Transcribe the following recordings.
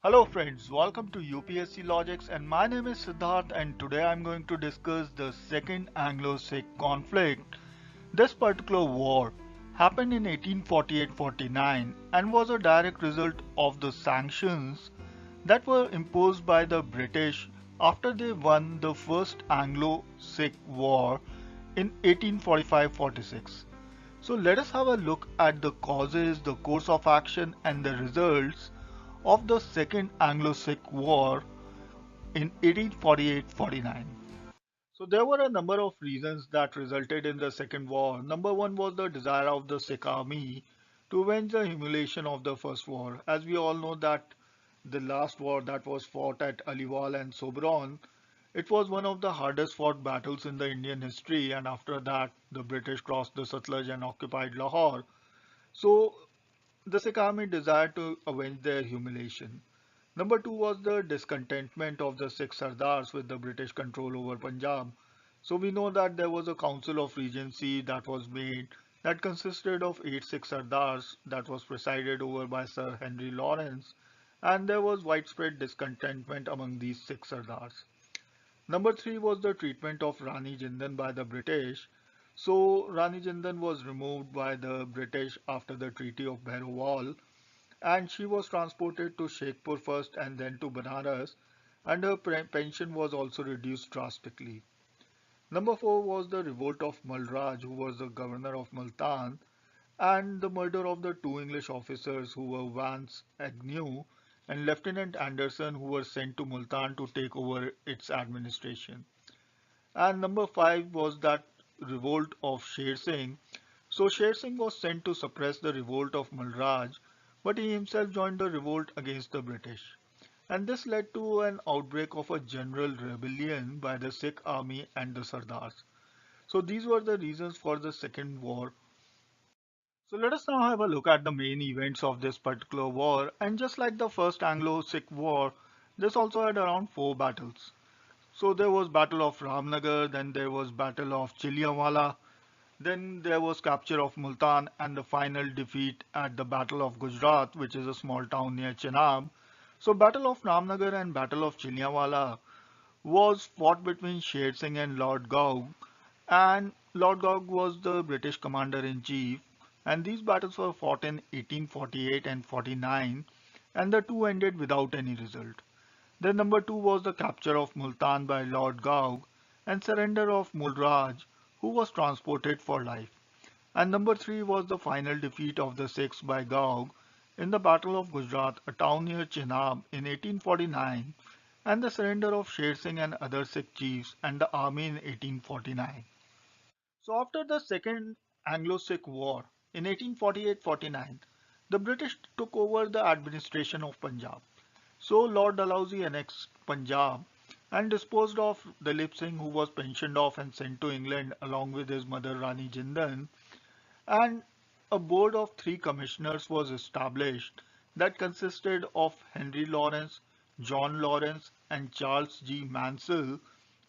Hello friends, welcome to UPSC Logics and my name is Siddharth and today I'm going to discuss the Second Anglo Sikh conflict. This particular war happened in 1848-49 and was a direct result of the sanctions that were imposed by the British after they won the First Anglo Sikh War in 1845-46. So let us have a look at the causes, the course of action and the results of the Second Anglo-Sikh War in 1848-49. So there were a number of reasons that resulted in the Second War. Number one was the desire of the Sikh army to avenge the humiliation of the First War. As we all know that the last war that was fought at Aliwal and Sobron, it was one of the hardest fought battles in the Indian history, and after that the British crossed the Satluj and occupied Lahore. So the Sikh army desired to avenge their humiliation. Number two was the discontentment of the Sikh Sardars with the British control over Punjab. So we know that there was a council of regency that was made that consisted of 8 Sikh Sardars that was presided over by Sir Henry Lawrence, and there was widespread discontentment among these Sikh Sardars. Number three was the treatment of Rani Jindan by the British. So Rani Jindan was removed by the British after the Treaty of Behrawal, and she was transported to Sheikhpur first and then to Banaras, and her pension was also reduced drastically. Number four was the revolt of Malraj, who was the governor of Multan, and the murder of the two English officers who were Vance Agnew and Lieutenant Anderson, who were sent to Multan to take over its administration. And number five was that revolt of Sher Singh. So Sher Singh was sent to suppress the revolt of Malraj, but he himself joined the revolt against the British. And this led to an outbreak of a general rebellion by the Sikh army and the Sardars. So these were the reasons for the Second War. So let us now have a look at the main events of this particular war. And just like the first Anglo-Sikh War, this also had around four battles. So there was Battle of Ramnagar, then there was Battle of Chilianwala, then there was capture of Multan and the final defeat at the Battle of Gujarat, which is a small town near Chenab. So Battle of Ramnagar and Battle of Chilianwala was fought between Sher Singh and Lord Gaug, and Lord Gaug was the British commander-in-chief, and these battles were fought in 1848 and 49, and the two ended without any result. Then number two was the capture of Multan by Lord Gaug and surrender of Mulraj, who was transported for life. And number three was the final defeat of the Sikhs by Gaug in the Battle of Gujarat, a town near Chenab in 1849, and the surrender of Sher Singh and other Sikh chiefs and the army in 1849. So after the Second Anglo-Sikh War in 1848-49, the British took over the administration of Punjab. So Lord Dalhousie annexed Punjab and disposed of Dalip Singh, who was pensioned off and sent to England along with his mother Rani Jindan, and a board of three commissioners was established that consisted of Henry Lawrence, John Lawrence, and Charles G. Mansell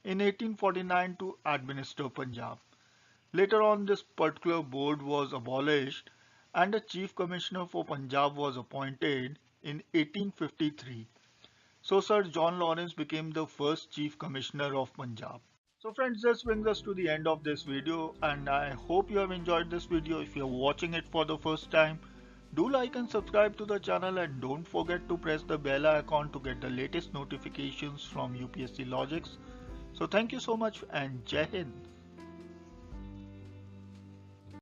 in 1849 to administer Punjab. Later on, this particular board was abolished and a chief commissioner for Punjab was appointed in 1853. So Sir John Lawrence became the first chief commissioner of Punjab. So friends, this brings us to the end of this video and I hope you have enjoyed this video. If you are watching it for the first time, do like and subscribe to the channel and don't forget to press the bell icon to get the latest notifications from UPSC Logics. So thank you so much and Jai Hind.